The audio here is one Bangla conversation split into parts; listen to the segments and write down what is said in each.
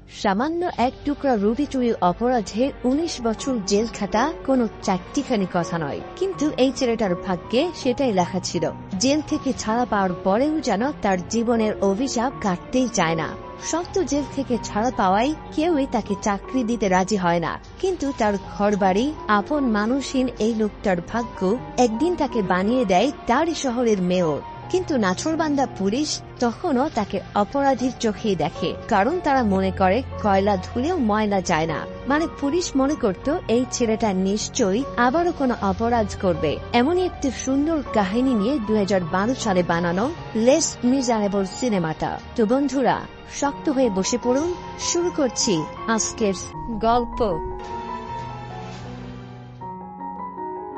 সামান্য এক টুকরা রুটি চুরির অপরাধে ১৯ বছর জেল খাটা কোনো চারটিখানি কথা নয়, কিন্তু এই ছেলেটার ভাগ্যে সেটাই লেখা ছিল। জেল থেকে ছাড়া পাওয়ার পরেও যেন তার জীবনের অভিশাপ কাটতেই চায় না। সত্য জেল থেকে ছাড়া পাওয়ায় কেউই তাকে চাকরি দিতে রাজি হয় না, কিন্তু তার ঘরবাড়ি আপন মানুষহীন এই লোকটার ভাগ্য একদিন তাকে বানিয়ে দেয় তারই শহরের মেয়র। কিন্তু নাছোড়বান্দা পুলিশ তখনও তাকে অপরাধীর চোখেই দেখে, কারণ তারা মনে করে কয়লা ধুলেও ময়লা যায় না। মানে পুলিশ মনে করত এই ছেলেটা নিশ্চয়ই আবারও কোনো অপরাধ করবে। এমনই একটি সুন্দর কাহিনী নিয়ে ২০১২ সালে বানানো লেস মিজারেবল সিনেমাটা। তো বন্ধুরা, শক্ত হয়ে বসে পড়ুন, শুরু করছি আজকের গল্প।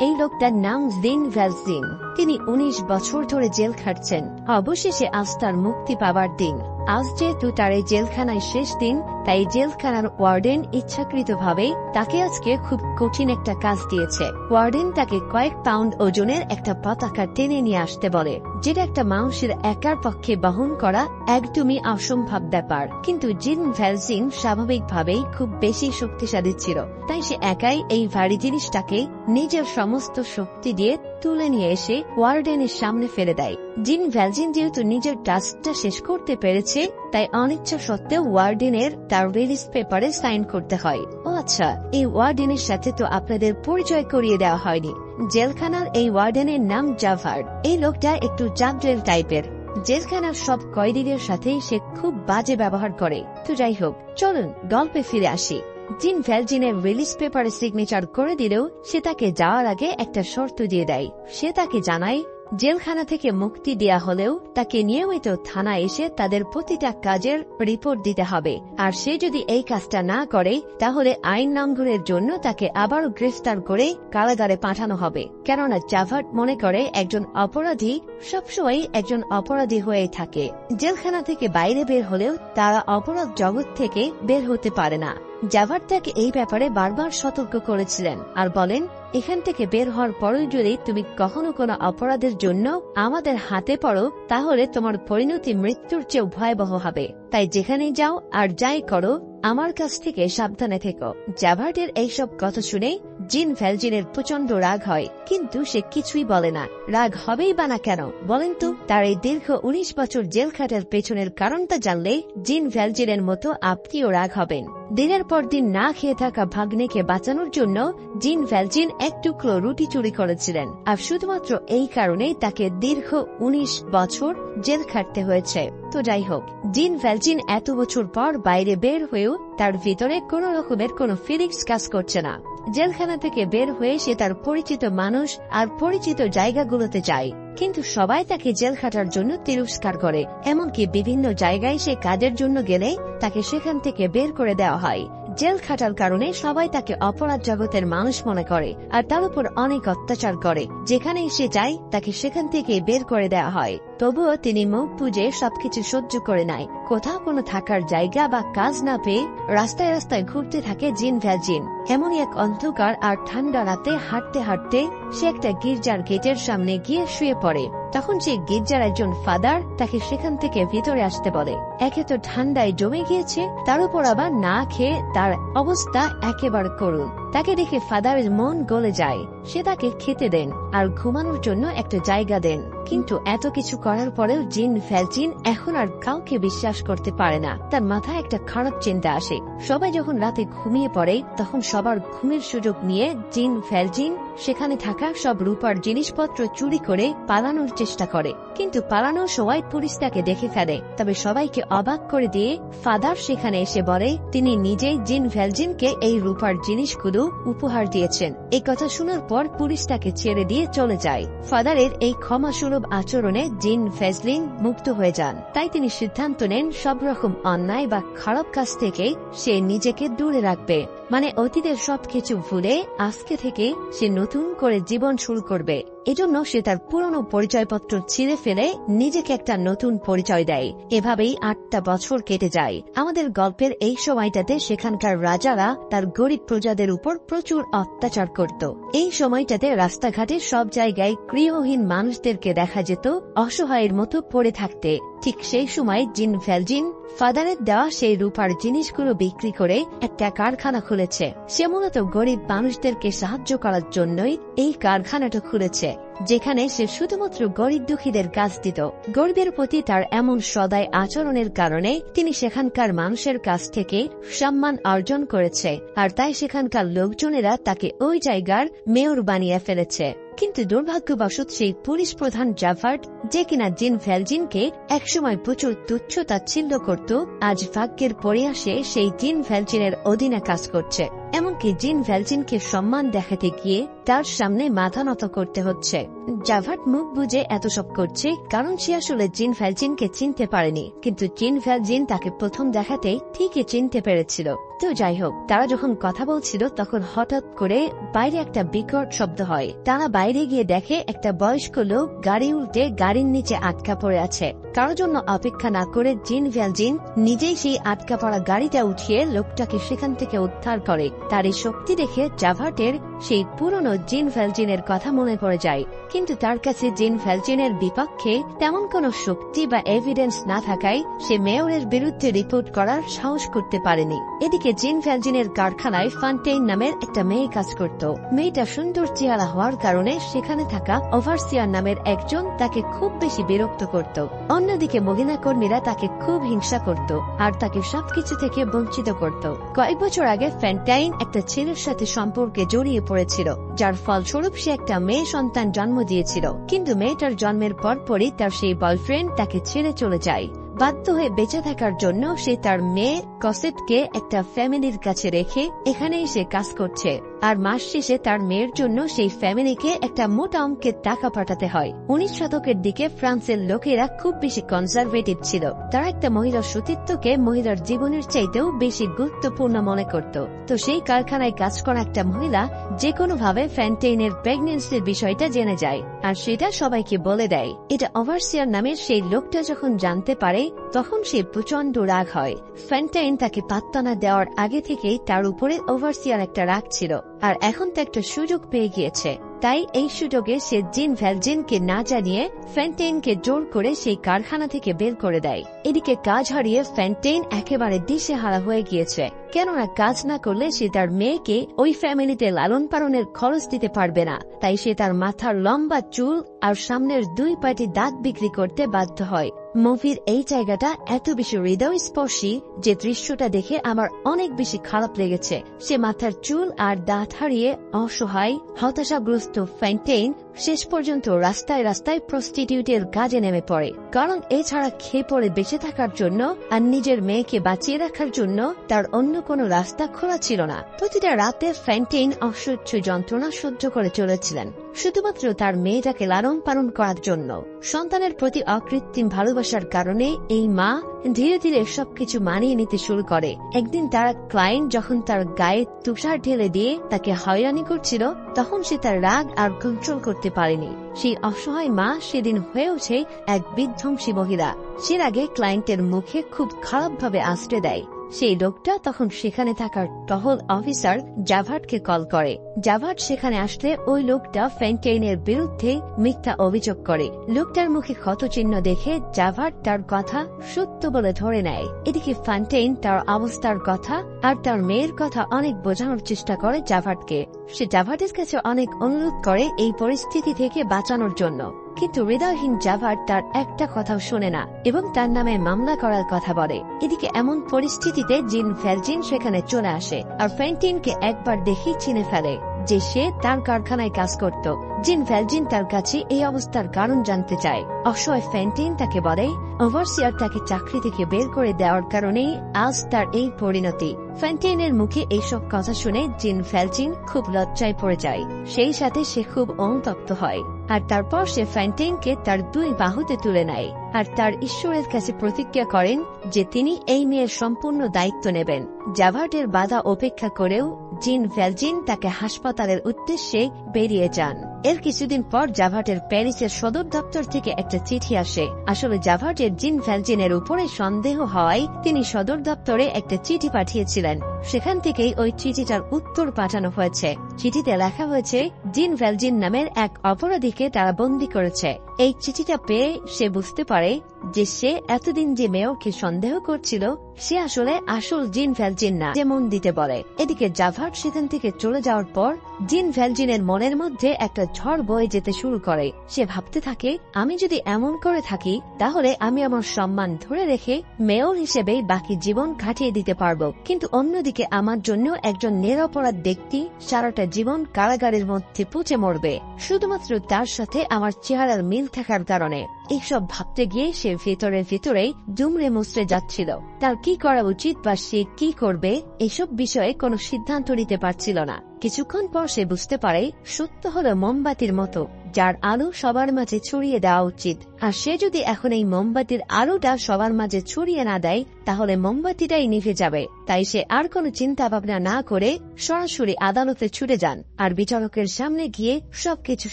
এই লোকটার নাম জিন ভ্যালজিন। তিনি ১৯ বছর ধরে জেল খাটছেন। অবশেষে আজ তার মুক্তি পাবার দিন। আজ যেহেতু তার এই জেলখানায় শেষ দিন, তাই জেলখানার ওয়ার্ডেন ইচ্ছাকৃতভাবে তাকে আজকে খুব কঠিন একটা কাজ দিয়েছে। ওয়ার্ডেন তাকে কয়েক পাউন্ড ওজনের একটা পতাকা টেনে নিয়ে আসতে বলে, যেটা একটা মানুষের একার পক্ষে বহন করা একদমই অসম্ভব ব্যাপার। কিন্তু জিন ভ্যালজিন স্বাভাবিকভাবেই খুব বেশি শক্তিশালী ছিল, তাই সে একাই এই ভারী জিনিসটাকে নিজের সমস্ত শক্তি দিয়ে তুলে নিয়ে এসে ওয়ার্ডেনের সামনে ফেলে দেয়। জিন ভ্যালজিন যেহেতু নিজের টাস্কটা শেষ করতে পেরেছে, তাই অনিচ্ছা সত্ত্বেও ওয়ার্ডেনের তার রিলিজ পেপারে সাইন করতে হয়। ও আচ্ছা, এই ওয়ার্ডেনের সাথে তো আপনাদের পরিচয় করিয়ে দেওয়া হয়নি। জেলখানার এই ওয়ার্ডেনের নাম জাভার্ড। এই লোকটা একটু জাবজেল টাইপের। জেলখানার সব কয়েদিদের সাথে সে খুব বাজে ব্যবহার করে। তো যাই হোক, চলুন গল্পে ফিরে আসি। জিন ভ্যালজিনের রিলিজ পেপারে সিগনেচার করে দিলেও সে তাকে যাওয়ার আগে একটা শর্ত দিয়ে দেয়। সে তাকে জানায় জেলখানা থেকে মুক্তি দেয়া হলেও তাকে নিয়মিত থানায় এসে তাদের প্রতিটা কাজের রিপোর্ট দিতে হবে। আর সে যদি এই কাজটা না করে, তাহলে আইন লঙ্ঘনের জন্য তাকে আবারও গ্রেফতার করে কারাগারে পাঠানো হবে। কেননা জাভার্ড মনে করে একজন অপরাধী সবসময় একজন অপরাধী হয়ে থাকে। জেলখানা থেকে বাইরে বের হলেও তারা অপরাধ জগৎ থেকে বের হতে পারে না। জাভার্ড তাকে এই ব্যাপারে বারবার সতর্ক করেছিলেন আর বলেন, এখান থেকে বের হওয়ার পরই যদি তুমি কখনো কোনো অপরাধের জন্য আমাদের হাতে পড়ো, তাহলে তোমার পরিণতি মৃত্যুর চেয়েও ভয়াবহ হবে। তাই যেখানেই যাও আর যাই করো, আমার কাছ থেকে সাবধানে থেকো। জাভার্ডের এইসব কথা শুনে জিন ভ্যালজিনের প্রচন্ড রাগ হয়, কিন্তু সে কিছুই বলে না। রাগ হবেই বা না কেন বলেন তো? তার এই দীর্ঘ ১৯ বছর জেল খাটার পেছনের কারণটা জানলে জিন ভ্যালজিনের মতো আপনিও রাগ হবেন। দিনের পর দিন না খেয়ে থাকা ভাগ্নেকে বাঁচানোর জন্য জিন ভ্যালজিন এক টুকরো রুটি চুরি করেছিলেন, আর শুধুমাত্র এই কারণেই তাকে দীর্ঘ ১৯ বছর জেল খাটতে হয়েছে। তো যাই হোক, জিন ভ্যালজিন এত বছর পর বাইরে বের হয়েও তার ভিতরে কোন রকমের কোন ফিলিংস কাজ করছে না। জেলখানা থেকে বের হয়ে সে তার পরিচিত মানুষ আর পরিচিত জায়গাগুলোতে যায়, কিন্তু সবাই তাকে জেল খাটার জন্য তিরস্কার করে। এমনকি বিভিন্ন জায়গায় সে কাজের জন্য গেলে তাকে সেখান থেকে বের করে দেওয়া হয়। জেল খাটার কারণে সবাই তাকে অপরাধ জগতের মানুষ মনে করে আর তার উপর অনেক অত্যাচার করে। যেখানেই সে যায় তাকে সেখান থেকে বের করে দেওয়া হয়। তবুও তিনি মুখ বুজে সবকিছু সহ্য করে নেয়। কোথাও কোনো থাকার জায়গা বা কাজ না পেয়ে রাস্তায় রাস্তায় ঘুরতে থাকে জিন ভ্যালজিন। এমনই এক অন্ধকার আর ঠান্ডা রাতে হাঁটতে হাঁটতে সে একটা গির্জার গেটের সামনে গিয়ে শুয়ে পড়ে। তখন সে গির্জার একজন ফাদার তাকে সেখান থেকে ভিতরে আসতে বলে। একে তো ঠান্ডায় জমে গিয়েছে, তার উপর আবার না খেয়ে তার অবস্থা একেবারে করুণ। তাকে দেখে ফাদারের মন গলে যায়। সে তাকে খেতে দেন আর ঘুমানোর জন্য একটা জায়গা দেন। কিন্তু এত কিছু করার পরেও জিন ভ্যালজিন এখন আর কাউকে বিশ্বাস করতে পারে না। তার মাথায় একটা খারাপ চিন্তা আসে। সবাই যখন রাতে ঘুমিয়ে পড়ে, তখন সবার ঘুমের সুযোগ নিয়ে জিন ভ্যালজিন সেখানে থাকা সব রূপার জিনিসপত্র চুরি করে পালানোর চেষ্টা করে। কিন্তু পালানোর সময় পুলিশ তাকে দেখে ফেলে। তবে সবাইকে অবাক করে দিয়ে ফাদার সেখানে এসে বলে তিনি নিজেই জিন ভ্যালজিনকে এই রূপার জিনিসগুলো উপহার দিয়েছেন। এই কথা শোনার পর পুলিশ তাকে ছেড়ে দিয়ে চলে যায়। ফাদারের এই ক্ষমাসুলভ আচরণে জিন ভ্যালজিন মুক্ত হয়ে যান। তাই তিনি সিদ্ধান্ত নেন সব রকম অন্যায় বা খারাপ কাজ থেকে সে নিজেকে দূরে রাখবে। মানে অতীতের সবকিছু ভুলে আজকে থেকে সে নতুন করে জীবন শুরু করবে। এজন্য সে তার পুরনো পরিচয়পত্র ছিঁড়ে ফেলে নিজেকে একটা নতুন পরিচয় দেয়। এভাবেই 8টা বছর কেটে যায়। আমাদের গল্পের এই সময়টাতে সেখানকার রাজারা তার গরিব প্রজাদের উপর প্রচুর অত্যাচার করত। এই সময়টাতে রাস্তাঘাটে সব জায়গায় গৃহহীন মানুষদেরকে দেখা যেত অসহায়ের মতো পড়ে থাকতে। ঠিক সেই সময় জিন ভ্যালজিন ফাদারের দেওয়া সেই রূপার জিনিসগুলো বিক্রি করে একটা কারখানা খুলেছে। সে মূলত গরিব মানুষদেরকে সাহায্য করার জন্যই এই কারখানাটা খুলেছে, যেখানে সে শুধুমাত্র গরিব দুঃখীদের কাজ দিত। গরিবের প্রতি তার এমন সদয় আচরণের কারণে তিনি সেখানকার মানুষের কাছ থেকে সম্মান অর্জন করেছে, আর তাই সেখানকার লোকজনেরা তাকে ওই জায়গার মেয়র বানিয়ে ফেলেছে। কিন্তু দুর্ভাগ্যবশত সেই পুলিশ প্রধান জাভার্ট, যে কিনা জিন ভ্যালজিনকে একসময় প্রচুর তুচ্ছ তাচ্ছিল্য করত, আজ ভাগ্যের পরিহাসে সেই জিন ভ্যালজিনের অধীনে কাজ করছে। এমনকি জিন ভ্যালজিনকে সম্মান দেখাতে গিয়ে তার সামনে মাথা নত করতে হচ্ছে। জাভার্ট মুখ বুঝে এত সব করছে কারণ সে আসলে জিন ভ্যালজিনকে চিনতে পারেনি, কিন্তু জিন ভ্যালজিন তাকে প্রথম দেখাতেই ঠিকই চিনতে পেরেছিল। তো যাই হোক, তারা যখন কথা বলছিল তখন হঠাৎ করে বাইরে একটা বিকট শব্দ হয়। তারা বাইরে গিয়ে দেখে একটা বয়স্ক লোক গাড়ি উল্টে গাড়ির নিচে আটকা পড়ে আছে। কারোর জন্য অপেক্ষা না করে জিন ভ্যালজিন নিজেই সেই আটকা পড়া গাড়িটা উঠিয়ে লোকটাকে সেখান থেকে উদ্ধার করে। তার এই শক্তি দেখে জাভার্টের সেই পুরনো জিন ভ্যালজিনের কথা মনে পড়ে যায়, কিন্তু তার কাছে জিন ভ্যালজিনের বিপক্ষে তেমন কোনো শক্তি বা এভিডেন্স না থাকায় সে মেয়রের বিরুদ্ধে রিপোর্ট করার সাহস করতে পারেনি। এদিকে জিন ভ্যালজিনের কারখানায় ফান্টেইন নামের একটা মেয়ে কাজ করত। মেয়েটা সুন্দর চেহারা হওয়ার কারণে সেখানে থাকা ওভারসিয়ার নামের একজন তাকে খুব বেশি বিরক্ত করত। অন্যদিকে মহিলা কর্মীরা তাকে খুব হিংসা করত আর তাকে সবকিছু থেকে বঞ্চিত করত। কয়েক বছর আগে ফান্টেইন একটা ছেলের সাথে সম্পর্কে জড়িয়ে পড়েছিল, যার ফলস্বরূপ সে একটা মেয়ে সন্তান জন্ম দিয়েছিল। কিন্তু মেয়েটার জন্মের পরপরই তার সেই বয়ফ্রেন্ড তাকে ছেড়ে চলে যায়। বাধ্য হয়ে বেঁচে থাকার জন্য সে তার মেয়ে কসেটকে একটা ফ্যামিলির কাছে রেখে এখানেই সে কাজ করছে, আর মাস শেষে তার মেয়ের জন্য সেই ফ্যামিলিকে একটা মোটা অঙ্কের টাকা পাঠাতে হয়। 19 শতকের দিকে ফ্রান্সের লোকেরা খুব বেশি কনজারভেটিভ ছিল। তারা একটা মহিলার সতীত্বকে মহিলার জীবনের চাইতেও বেশি গুরুত্বপূর্ণ মনে করত। তো সেই কারখানায় কাজ করা একটা মহিলা যে কোনো ভাবে ফ্যান্টেইনের প্রেগনেন্সির বিষয়টা জেনে যায়, আর সেটা সবাইকে বলে দেয়। এটা ওভারসিয়ার নামের সেই লোকটা যখন জানতে পারে তখন সে প্রচন্ড রাগ হয়। ফ্যান্টেইন তাকে পাত্তা না দেওয়ার আগে থেকেই তার উপরে ওভারসিয়ার একটা রাগ ছিল, আর এখন তো একটা সুযোগ পেয়ে গিয়েছে। তাই এই সুযোগে সে জিন ভ্যালজিনকে না জানিয়ে ফ্যান্টেইনকে জোর করে সেই কারখানা থেকে বের করে দেয়। এদিকে কাজ হারিয়ে ফ্যান্টেইন একেবারে দিশেহারা হয়ে গিয়েছে, কেননা কাজ না করলে সে তার মেয়েকে ওই ফ্যামিলিতে লালন পালনের খরচ দিতে পারবে না। তাই সে তার মাথার লম্বা চুল আর সামনের 2 পাটি দাঁত বিক্রি করতে বাধ্য হয়। মুভির এই জায়গাটা এত বেশি হৃদয়স্পর্শী যে দৃশ্যটা দেখে আমার অনেক বেশি খারাপ লেগেছে। সে মাথার চুল আর দাঁত হারিয়ে অসহায় হতাশাগ্রস্ত ফ্যান্টেইন শেষ পর্যন্ত রাস্তায় রাস্তায় প্রস্টিটিউটের কাজে নেমে পড়ে, কারণ এছাড়া খেয়ে পড়ে বেঁচে থাকার জন্য আর নিজের মেয়েকে বাঁচিয়ে রাখার জন্য তার অন্য কোনো রাস্তা খোলা ছিল না। প্রতিটা রাতে ফ্যান্টেইন অসহ্য যন্ত্রণা সহ্য করে চলেছিলেন শুধুমাত্র তার মেয়েটাকে লালন পালন করার জন্য। সন্তানের প্রতি অকৃত্রিম ভালোবাসার কারণে এই মা ধীরে ধীরে সবকিছু মানিয়ে নিতে শুরু করে। একদিন তার ক্লায়েন্ট যখন তার গায়ে তুষার ঢেলে দিয়ে তাকে হয়রানি করছিল, তখন সে তার রাগ আর কন্ট্রোল করতে পারেনি। সেই অসহায় মা সেদিন হয়ে ওঠে এক বিধ্বংসী মহিলা। সে আগে ক্লায়েন্টের মুখে খুব খারাপভাবে আশ্রয় দেয়। সেই লোকটা তখন সেখানে থাকার টহল অফিসার জাভার্টকে কল করে। জাভার্ট সেখানে আসলে ওই লোকটা ফ্যান্টেইনের বিরুদ্ধে মিথ্যা অভিযোগ করে। লোকটার মুখে ক্ষতচিহ্ন দেখে জাভার্ট তার কথা সত্য বলে ধরে নেয়। এদিকে ফ্যান্টেইন তার অবস্থার কথা আর তার মেয়ের কথা অনেক বোঝানোর চেষ্টা করে জাভার্টকে। সে জাভার্টের কাছে অনেক অনুরোধ করে এই পরিস্থিতি থেকে বাঁচানোর জন্য, কিন্তু হৃদয়হীন জাভার্ট তার একটা কথাও শোনে না এবং তার নামে মামলা করার কথা বলে। এদিকে এমন পরিস্থিতিতে জিন ভ্যালজিন সেখানে চলে আসে আর ফ্যান্টেইনকে একবার দেখেই চিনে ফেলে যে সে তার কারখানায় কাজ করত। জিন ভ্যালজিন তার কাছে এই অবস্থার কারণ জানতে চায়। অসহায় ফ্যান্টেইন তাকে বলে ওভারসিয়ার তাকে চাকরি থেকে বের করে দেওয়ার কারণেই আজ তার এই পরিণতি। ফ্যান্টেইনের মুখে এইসব কথা শুনে জিন ভ্যালজিন খুব লজ্জায় পড়ে যায়, সেই সাথে সে খুব অনুতপ্ত হয়। আর তারপর সে ফ্যান্টেইনকে তার 2 বাহুতে তুলে নেয় আর তার ঈশ্বরের কাছে প্রতিজ্ঞা করেন যে তিনি এই মেয়ের সম্পূর্ণ দায়িত্ব নেবেন। জাভার্টের বাধা উপেক্ষা করেও জিন ভ্যালজিন তাকে হাসপাতালের উদ্দেশ্যে বেরিয়ে যান। এর কিছুদিন পর জাভার্টের প্যারিসের সদর দপ্তর থেকে একটা চিঠি আসে। আসলে জাভার্টের জিন ভ্যালজিনের উপরে সন্দেহ হওয়ায় তিনি সদর দপ্তরে একটা চিঠি পাঠিয়েছিলেন। সেখান থেকেই ওই চিঠিটার উত্তর পাঠানো হয়েছে। চিঠিতে লেখা হয়েছে জিন ভ্যালজিন নামের এক অপরাধীকে তারা বন্দী করেছে। এই চিঠিটা পেয়ে সে বুঝতে পারে যে সে এতদিন যে মেয়রকে সন্দেহ করছিল সে আসলে আসল জিন ভ্যালজিন না, যেমন দিতে বলে। এদিকে জাভার্ট সেখান থেকে চলে যাওয়ার পর জিন ভ্যালজিনের মনের মধ্যে একটা ঝড় বয়ে যেতে শুরু করে। সে ভাবতে থাকে, আমি যদি এমন করে থাকি তাহলে আমি আমার সম্মান ধরে রেখে মেয়র হিসেবে বাকি জীবন কাটিয়ে দিতে পারবো, কিন্তু অন্যদিকে আমার জন্য একজন নিরপরাধ ব্যক্তি সারাটা জীবন কারাগারের মধ্যে পচে মরবে শুধুমাত্র তার সাথে আমার চেহারার মিল থাকার কারণে। এইসব ভাবতে গিয়ে সে ভেতরে দুমড়ে মুচড়ে যাচ্ছিল। তার কি করা উচিত বা সে কি করবে এসব বিষয়ে কোনো সিদ্ধান্ত নিতে পারছিল না। কিছুক্ষণ পর সে বুঝতে পারে সত্য হলো মোমবাতির মতো, যার আলো সবার মাঝে ছড়িয়ে দেওয়া উচিত। আর সে যদি এখন এই মোমবাতির আলোটা সবার মাঝে ছড়িয়ে না দেয় তাহলে মোমবাতিটাই নিভে যাবে। তাই সে আর কোনো চিন্তা ভাবনা না করে সরাসরি আদালতে ছুটে যান আর বিচারকের সামনে গিয়ে সবকিছু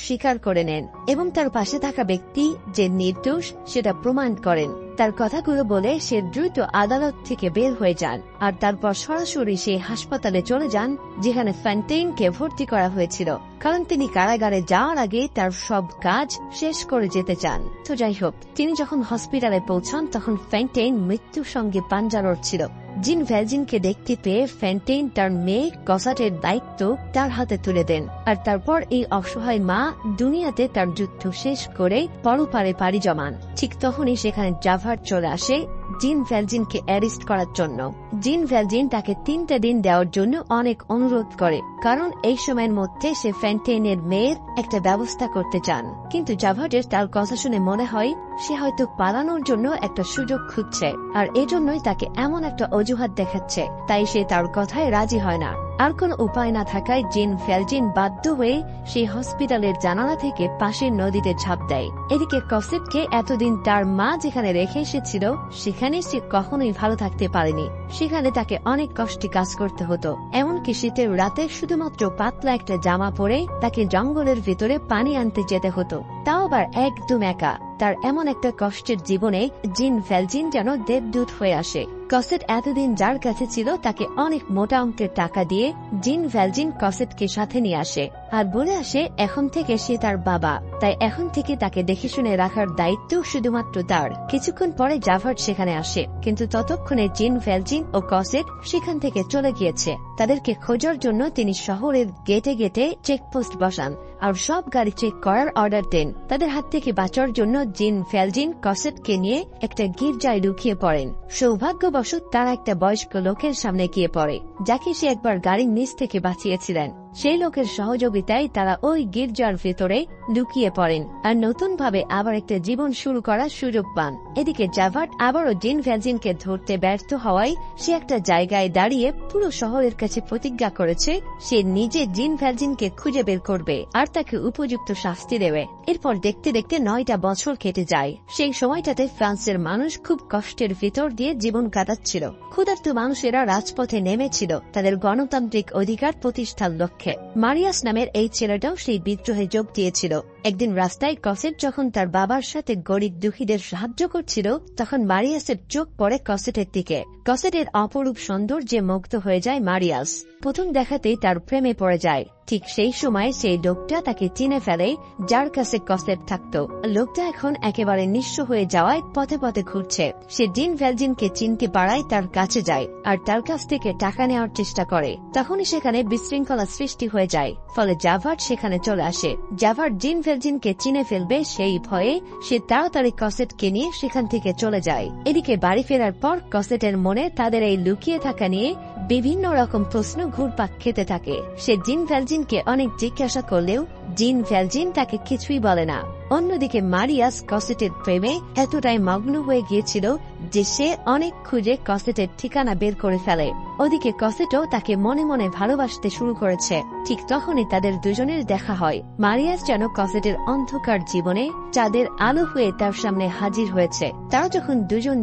স্বীকার করে নেন এবং তার পাশে থাকা ব্যক্তি যে নির্দোষ সেটা প্রমাণ করেন। তার কথাগুলো বলে সে দ্রুত আদালত থেকে বের হয়ে যান আর তারপর সরাসরি সে হাসপাতালে চলে যান যেখানে ফ্যান্টেইনকে ভর্তি করা হয়েছিল, কারণ তিনি কারাগারে যাওয়ার আগে তার সব কাজ শেষ করে যেতে চান। তো যাই হোক, তিনি যখন হসপিটালে পৌঁছান তখন ফ্যান্টেইন মৃত্যুর সঙ্গে পাঞ্জা লড়ছিল। জিন ভ্যালজিনকে দেখতে পেয়ে ফ্যান্টেইন তার মেয়ে কসাটের দায়িত্ব তার হাতে তুলে দেন আর তারপর এই অসহায় মা দুনিয়াতে তার যুদ্ধ শেষ করে পরপারে পাড়ি জমান। ঠিক তখনই সেখানে জাভার্ট চলে আসে জিন ভ্যালজিনকে অ্যারেস্ট করার জন্য। জিন ভ্যালজিন তাকে 3টা দিন দেওয়ার জন্য অনেক অনুরোধ করে, কারণ এই সময়ের মধ্যে সে ফ্যান্টেইনের মেয়ের একটা ব্যবস্থা করতে চান। কিন্তু জাভার্টের তার কথা শুনে মনে হয় সে হয়তো পালানোর জন্য একটা সুযোগ খুঁজছে আর এজন্যই তাকে এমন একটা অজুহাত দেখাচ্ছে। তাই সে তার কথায় রাজি হয় না। আর কোন উপায় না থাকায় জিন ভ্যালজিন বাধ্য হয়ে সেই হসপিটালের জানালা থেকে পাশের নদীতে ঝাঁপ দেয়। এদিকে কসেটকে এতদিন তার মা যেখানে রেখে এসেছিল সেখানে সে কখনোই ভালো থাকতে পারেনি। সেখানে তাকে অনেক কষ্টে কাজ করতে হতো, এমনকি শীতের রাতে শুধুমাত্র পাতলা একটা জামা পরে তাকে জঙ্গলের ভিতরে পানি আনতে যেতে হতো, তাও আবার একদম একা। তার এমন একটা কষ্টের জীবনে জিন ভ্যালজিন যেন দেবদূত হয়ে আসে। কসেট এতদিন যার কাছে ছিল তাকে অনেক মোটা অঙ্কের টাকা দিয়ে জিন ভ্যালজিন কসেটকে সাথে নিয়ে আসে আর বলে আসে এখন থেকে সে তার বাবা, তাই এখন থেকে তাকে দেখে শুনে রাখার দায়িত্ব শুধুমাত্র তার। কিছুক্ষণ পরে জাভার্ট সেখানে আসে, কিন্তু ততক্ষণে জিন ভ্যালজিন ও কসেট সেখান থেকে চলে গিয়েছে। তাদেরকে খোঁজার জন্য তিনি শহরের গেটে গেটে চেকপোস্ট বসান আর সব গাড়ি চেক করার অর্ডার দেন। তাদের হাত থেকে বাঁচার জন্য জিন ভ্যালজিন কসেটকে নিয়ে একটা গির্জায় লুকিয়ে পড়েন। সৌভাগ্যবশত তারা একটা বয়স্ক লোকের সামনে গিয়ে পড়ে, যাকে সে একবার গাড়ির নিচ থেকে বাঁচিয়েছিলেন। সেই লোকের সহযোগিতায় তারা ওই গির্জার ভেতরে লুকিয়ে পড়েন আর নতুন ভাবে আবার একটা জীবন শুরু করার সুযোগ পান। এদিকে জাভার্ট আবারও জিন ভ্যালজিনকে ধরতে ব্যর্থ হওয়ায় সে একটা জায়গায় দাঁড়িয়ে পুরো শহরের কাছে প্রতিজ্ঞা করেছে সে নিজে জিন ভ্যালজিনকে খুঁজে বের করবে আর তাকে উপযুক্ত শাস্তি দেবে। এরপর দেখতে দেখতে 9টা বছর কেটে যায়। সেই সময়টাতে ফ্রান্সের মানুষ খুব কষ্টের ভিতর দিয়ে জীবন কাটাচ্ছিল। ক্ষুধার্ত মানুষেরা রাজপথে নেমেছিল তাদের গণতান্ত্রিক অধিকার প্রতিষ্ঠার লক্ষ্যে। মারিয়াস নামের এই ছেলেটাও সেই বিদ্রোহে যোগ দিয়েছিল। একদিন রাস্তায় কসেট যখন তার বাবার সাথে গরিব দুঃখীদের সাহায্য করছিল তখন মারিয়াসের চোখ পড়ে কসেটের দিকে। কসেটের অপরূপ সৌন্দর্যে মুগ্ধ হয়ে যায় মারিয়াস। প্রথম দেখাতেই তার প্রেমে পড়ে যায়। ঠিক সেই সময় সেই লোকটা তাকে চিনে ফেলে যার কাছে কসেট থাকত। লোকটা এখন একেবারে নিঃস্ব হয়ে যাওয়ায় পথে পথে ঘুরছে। সে জিন ভ্যালজিনকে চিনতে পারায় তার কাছে যায় আর তার কাছ থেকে টাকা নেওয়ার চেষ্টা করে। তখনই সেখানে বিশৃঙ্খলা সৃষ্টি হয়ে যায়, ফলে জাভার্ট সেখানে চলে আসে। জাভার্ট জিন ভ্যালজিনকে চিনে ফেলবে সেই ভয়ে সে তাড়াতাড়ি কসেটকে নিয়ে সেখান থেকে চলে যায়। এদিকে বাড়ি ফেরার পর কসেটের মনে তাদের এই লুকিয়ে থাকা নিয়ে বিভিন্ন রকম প্রশ্ন ঘুরপাক খেতে থাকে। সে জিন ভ্যালজিনকে অনেক জিজ্ঞাসা করলেও জিন ভ্যালজিন তাকে কিছুই বলে না। অন্যদিকে মারিয়াস কসেটের প্রেমে এতটাই মগ্ন হয়ে গিয়েছিল যে সে অনেক খুঁজে কসেটের ঠিকানা বের করে ফেলে। ওদিকে কসেটও তাকে মনে মনে ভালোবাসতে শুরু করেছে। ঠিক তখনই তাদের দুজনের দেখা হয়। মারিয়াস যেন কসেটের অন্ধকার জীবনে চাঁদের আলো হয়ে তার সামনে হাজির হয়েছে। তারা যখন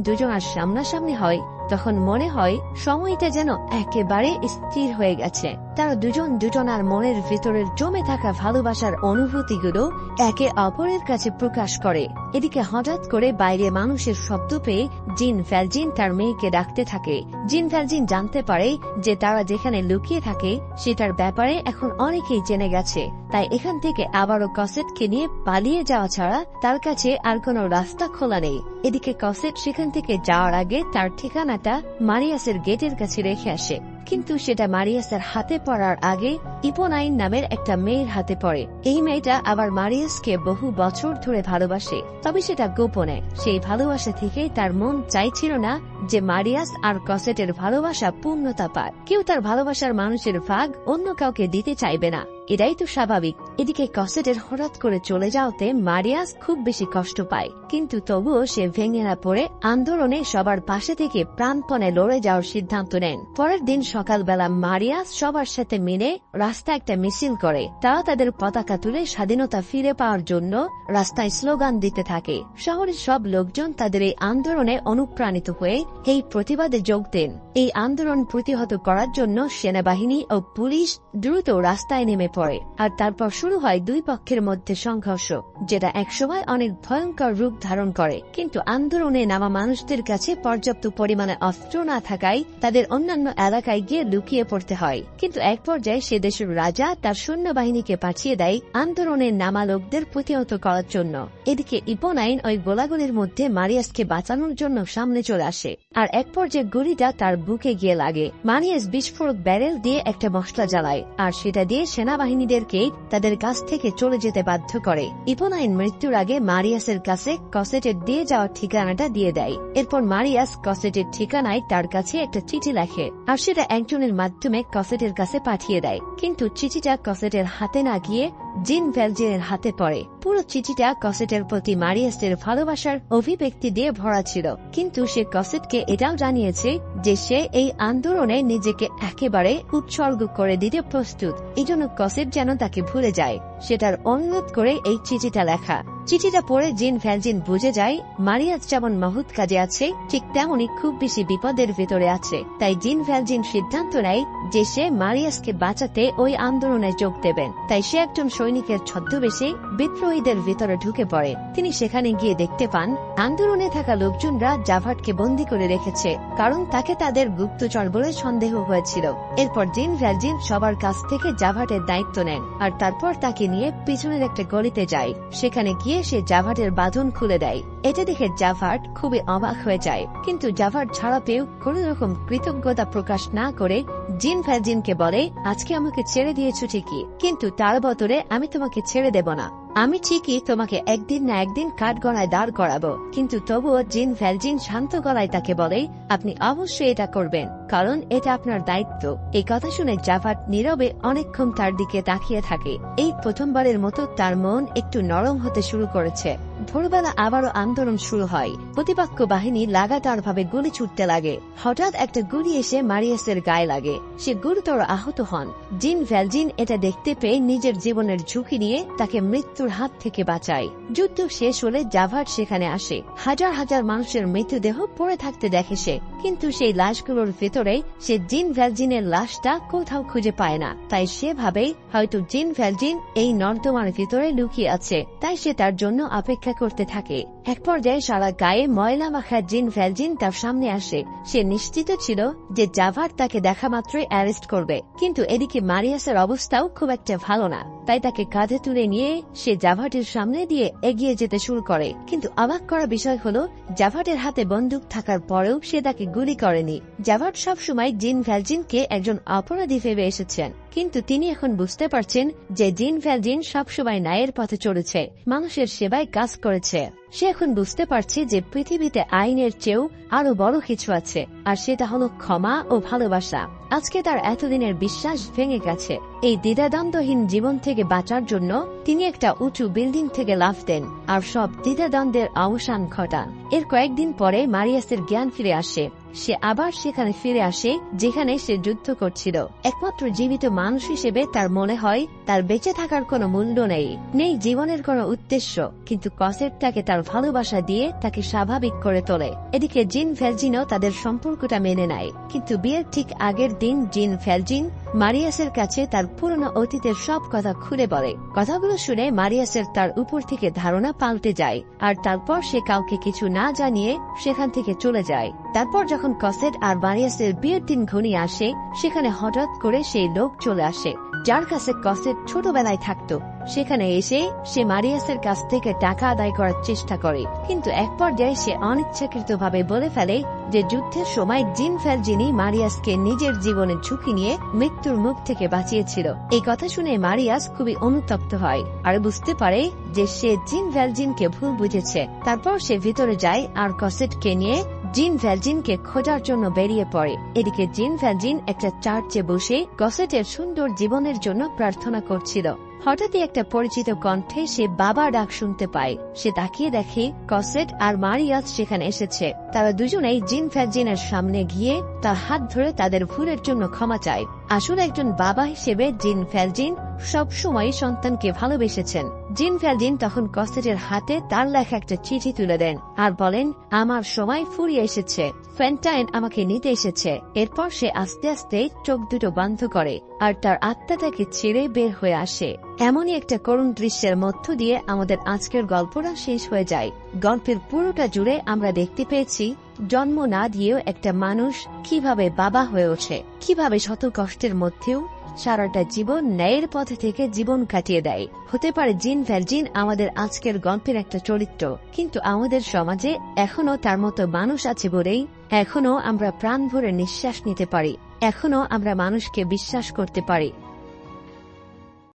দুজনার সামনাসামনি হয় তখন মনে হয় সময়টা যেন একেবারে স্থির হয়ে গেছে। তারা দুজন দুজনার মনের ভিতরের জমে থাকা ভালোবাসার অনুভূতিগুলো একে অপরের কাছে প্রকাশ করে। এদিকে হঠাৎ করে বাইরে মানুষের শব্দ পেয়ে জিন ভ্যালজিন তার মেয়েকে ডাকতে থাকে। জিন ভ্যালজিন জানতে পারে যে তারা যেখানে লুকিয়ে থাকে সেটার ব্যাপারে এখন অনেকেই জেনে গেছে, তাই এখান থেকে আবারও কসেটকে নিয়ে পালিয়ে যাওয়া ছাড়া তার কাছে আর কোনো রাস্তা খোলা নেই। এদিকে কসেট সেখান থেকে যাওয়ার আগে তার ঠিকানাটা মারিয়াসের গেটের কাছে রেখে আসে, কিন্তু সেটা মারিয়াসের হাতে পড়ার আগে ইপোনাইন নামের একটা মেয়ের হাতে পড়ে। এই মেয়েটা আবার মারিয়াসকে বহু বছর ধরে ভালোবাসে, তবে সেটা গোপনে। সেই ভালোবাসা থেকে তার মন চাইছিল না যে মারিয়াস আর কসেটের ভালোবাসা পূর্ণতা পায়। কেউ তার ভালোবাসার মানুষের ভাগ অন্য কাউকে দিতে চাইবে না, এটাই তো স্বাভাবিক। এদিকে কসেটের হঠাৎ করে চলে যাওয়াতে মারিয়াস খুব বেশি কষ্ট পায়, কিন্তু তবুও সে ভেঙে না পড়ে আন্দোলনে সবার পাশে থেকে প্রাণপণে লড়ে যাওয়ার সিদ্ধান্ত নেন। পরের দিন সকালবেলা মারিয়াস সবার সাথে মিলে রাস্তায় একটা মিছিল করে। তারা তাদের পতাকা তুলে স্বাধীনতা ফিরে পাওয়ার জন্য রাস্তায় স্লোগান দিতে থাকে। শহরের সব লোকজন তাদের এই আন্দোলনে অনুপ্রাণিত হয়ে এই প্রতিবাদে যোগ দেন। এই আন্দোলন প্রতিহত করার জন্য সেনাবাহিনী ও পুলিশ দ্রুত রাস্তায় নেমে পড়ে, আর তারপর শুরু হয় দুই পক্ষের মধ্যে সংঘর্ষ, যেটা একসময় অনেক ভয়ঙ্কর রূপ ধারণ করে। কিন্তু আন্দোলনে নামা মানুষদের কাছে পর্যাপ্ত পরিমাণে অস্ত্র না থাকায় তাদের অন্যান্য এলাকায় গিয়ে লুকিয়ে পড়তে হয়। কিন্তু এক পর্যায়ে সে দেশের রাজা তার সৈন্যবাহিনীকে পাঠিয়ে দেয় আন্দোলনে নামা লোকদের প্রতিহত করার জন্য। এদিকে ইপোনাইন ওই গোলাগুলির মধ্যে মারিয়াসকে বাঁচানোর জন্য সামনে চলে আসে, আর এক পর্যায়ে গুলিটা তার বুকে গিয়ে লাগে। মারিয়াস বিস্ফোরক ব্যারেল দিয়ে একটা মশলা জ্বালায়, আর সেটা দিয়ে সেনাবাহিনীদেরকে তাদের কাছ থেকে চলে যেতে বাধ্য করে। ইপোনাইন মৃত্যুর আগে মারিয়াসের কাছে কসেটের দিয়ে যাওয়ার ঠিকানাটা দিয়ে দেয়। এরপর মারিয়াস কসেটের ঠিকানায় তার কাছে একটা চিঠি লেখে, আর সেটা একজনের মাধ্যমে কসেটের কাছে পাঠিয়ে দেয়। কিন্তু চিঠিটা কসেটের হাতে না গিয়ে জিন ভ্যালজিনের হাতে পড়ে। পুরো চিঠিটা কসেটের প্রতি মারিয়াসের ভালোবাসার অভিব্যক্তি দিয়ে ভরা ছিল, কিন্তু সে কসেটকে এটাও জানিয়েছে যে সে এই আন্দোলনে নিজেকে একেবারে উৎসর্গ করে দিতে প্রস্তুত। এই জন্য কসেট যেন তাকে ভুলে যায় সেটার অনুরোধ করে এই চিঠিটা লেখা। চিঠিটা পড়ে জিন ভ্যালজিন বুঝে যায় মারিয়াস যেমন মহৎ কাজে আছে, ঠিক তেমনই খুব বেশি বিপদের ভেতরে আছে। তাই জিন ভ্যালজিন সিদ্ধান্ত নেয় যে সে মারিয়াসকে বাঁচাতে ওই আন্দোলনে যোগ দেবেন। তাই সে একজন সৈনিকের ছদ্মবেশে বিদ্রোহীদের ভিতরে ঢুকে পড়ে। তিনি সেখানে গিয়ে দেখতে পান আন্দোলনে থাকা লোকজনরা জাভাটকে বন্দী করে রেখেছে, কারণ তাকে তাদের গুপ্তচর বলে সন্দেহ হয়েছিল। এরপর জিন ভ্যালজিন সবার কাছ থেকে জাভাটের দায়িত্ব নেন, আর তারপর তাকে নিয়ে পিছনের একটা গলিতে যায়। সেখানে গিয়ে সে জাভাটের বাঁধন খুলে দেয়। এটা দেখে জাভাট খুবই অবাক হয়ে যায়, কিন্তু জাভাট ছাড়া পেয়েও কোন রকম কৃতজ্ঞতা প্রকাশ না করে জিন ভ্যালজিনকে বলে, আজকে আমাকে ছেড়ে দিয়েছো ঠিকই, কিন্তু তার বদলে আমি তোমাকে ছেড়ে দেব না। আমি ঠিকই তোমাকে একদিন না একদিন কাঠগড়ায় দাঁড় করাবো। কিন্তু তবুও জিন ভ্যালজিন শান্ত গলায় তাকে বলে, আপনি অবশ্যই এটা করবেন, কারণ এটা আপনার দায়িত্ব। এই কথা শুনে জাভাট নীরবে অনেকক্ষণ তার দিকে তাকিয়ে থাকে। এই প্রথমবারের মতো তার মন একটু নরম হতে শুরু করেছে। ভোরবেলা আবারও আন্দোলন শুরু হয়। প্রতিপক্ষ বাহিনী লাগাতারভাবে গুলি ছুটতে লাগে। হঠাৎ একটা গুলি এসে মারিয়াসের গায়ে লাগে, সে গুরুতর আহত হন। জিন ভ্যালজিন এটা দেখতে পেয়ে নিজের জীবনের ঝুঁকি নিয়ে তাকে মৃত্যুর হাত থেকে বাঁচায়। যুদ্ধ শেষ হলে জাভাট সেখানে আসে। হাজার হাজার মানুষের মৃতদেহ পড়ে থাকতে দেখে সে, কিন্তু সেই লাশগুলোর ভেতরে সে জিন ভ্যালজিনের লাশটা কোথাও খুঁজে পায় না। তাই সে ভাবে হয়তো জিন ভ্যালজিন এই নর্দমার ভিতরে লুকিয়ে আছে, তাই সে তার জন্য অপেক্ষা করতে থাকে। এক পর্যায়ে সারা গায়ে ময়লা মাখা জিন ভ্যালজিন তার সামনে আসে। সে নিশ্চিত ছিল যে জাভাট তাকে দেখা মাত্রই অ্যারেস্ট করবে, কিন্তু এদিকে মারিয়াসের অবস্থাও খুব একটা ভালো না। তাই তাকে কাঁধে তুলে নিয়ে সে জাভাটের সামনে দিয়ে এগিয়ে যেতে শুরু করে। কিন্তু অবাক করা বিষয় হলো, জাভাটের হাতে বন্দুক থাকার পরেও সে তাকে গুলি করেনি। জাভাট সবসময় জিন ভ্যালজিনকে একজন অপরাধী ভেবে এসেছেন, কিন্তু তিনি এখন বুঝতে পারছেন যে জিন ভ্যালজিন সবসময় ন্যায়ের পথে চলেছে, মানুষের সেবায় কাজ করেছে। সে এখন বুঝতে পারছে যে পৃথিবীতে আইনের চেয়েও আরো বড় কিছু আছে, আর সেটা হলো ক্ষমা ও ভালোবাসা। আজকে তার এতদিনের বিশ্বাস ভেঙে গেছে। এই দ্বিধাদ্বন্দ্বহীন জীবন থেকে বাঁচার জন্য তিনি একটা উঁচু বিল্ডিং থেকে লাফ দেন আর সব দ্বিধাদ্বন্দ্বের অবসান ঘটান। এর কয়েকদিন পরে মারিয়াসের জ্ঞান ফিরে আসে। সে আবার সেখানে ফিরে আসে যেখানে সে যুদ্ধ করছিল। একমাত্র জীবিত মানুষ হিসেবে তার মনে হয় তার বেঁচে থাকার কোনো মূল্য নেই জীবনের কোনো উদ্দেশ্য। কিন্তু কসেট তাকে তার ভালোবাসা দিয়ে তাকে স্বাভাবিক করে তোলে। এদিকে জিন ভ্যালজিনও তাদের সম্পর্কটা মেনে নেয়। কিন্তু বিয়ের ঠিক আগের দিন জিন ভ্যালজিন মারিয়াসের কাছে তার পুরনো অতীতের সব কথা খুলে বলে। কথাগুলো শুনে মারিয়াসের তার উপর থেকে ধারণা পাল্টে যায়, আর তারপর সে কাউকে কিছু না জানিয়ে সেখান থেকে চলে যায়। তারপর যখন কসেট আর মারিয়াসের বিয়ের দিন ঘনিয়ে আসে, সেখানে হঠাৎ করে সেই লোক চলে আসে যার কাছে কসেট ছোটবেলায় থাকতো। সেখানে এসে সে মারিয়াসের কাছ থেকে টাকা আদায় করার চেষ্টা করে, কিন্তু এক পর্যায়ে সে অনিচ্ছাকৃতভাবে বলে ফেলে যে যুদ্ধের সময় জিন ভ্যালজিনই মারিয়াসকে নিজের জীবনের ঝুঁকি নিয়ে মৃত্যুর মুখ থেকে বাঁচিয়েছিল। এই কথা শুনে মারিয়াস খুবই অনুতপ্ত হয় আর বুঝতে পারে যে সে জিন ভ্যালজিনকে ভুল বুঝেছে। তারপর সে ভিতরে যায় আর কসেটকে নিয়ে জিন ভ্যালজিনকে খোঁজার জন্য বেরিয়ে পড়ে। এদিকে জিন ভ্যালজিন একটা চার্চে বসে কসেটের সুন্দর জীবনের জন্য প্রার্থনা করছিল। হঠাৎই একটা পরিচিত কণ্ঠে সে বাবা ডাক শুনতে পায়। সে তাকিয়ে দেখে কসেট আর মারিয়াস সেখানে এসেছে। তারা দুজনেই জিন ভ্যালজিনের সামনে গিয়ে তার হাত ধরে তাদের ভুলের জন্য ক্ষমা চায়। আসলে একজন বাবা হিসেবে জিন ভ্যালজিন সব সময় সন্তানকে ভালোবেসেছেন। জিন ভ্যালজিন তখন কসেটের হাতে তার লেখা একটা চিঠি তুলে দেন আর বলেন, আমার সময় ফুরিয়ে এসেছে, ফ্যান্টাইন আমাকে নিতে এসেছে। এরপর সে আস্তে আস্তে চোখ দুটো বন্ধ করে আর তার আত্মা তাকে ছেড়ে বের হয়ে আসে। এমনই একটা করুণ দৃশ্যের মধ্য দিয়ে আমাদের আজকের গল্পটা শেষ হয়ে যায়। গল্পের পুরোটা জুড়ে আমরা দেখতে পেয়েছি জন্ম না দিয়েও একটা মানুষ কিভাবে বাবা হয়ে ওঠে, কিভাবে শত কষ্টের মধ্যেও সারাটা জীবন ন্যায়ের পথে থেকে জীবন কাটিয়ে দেয়। হতে পারে জিন ভ্যালজিন আমাদের আজকের গল্পের একটা চরিত্র, কিন্তু আমাদের সমাজে এখনো তার মতো মানুষ আছে বলেই এখনো আমরা প্রাণ ভরে নিঃশ্বাস নিতে পারি, এখনো আমরা মানুষকে বিশ্বাস করতে পারি।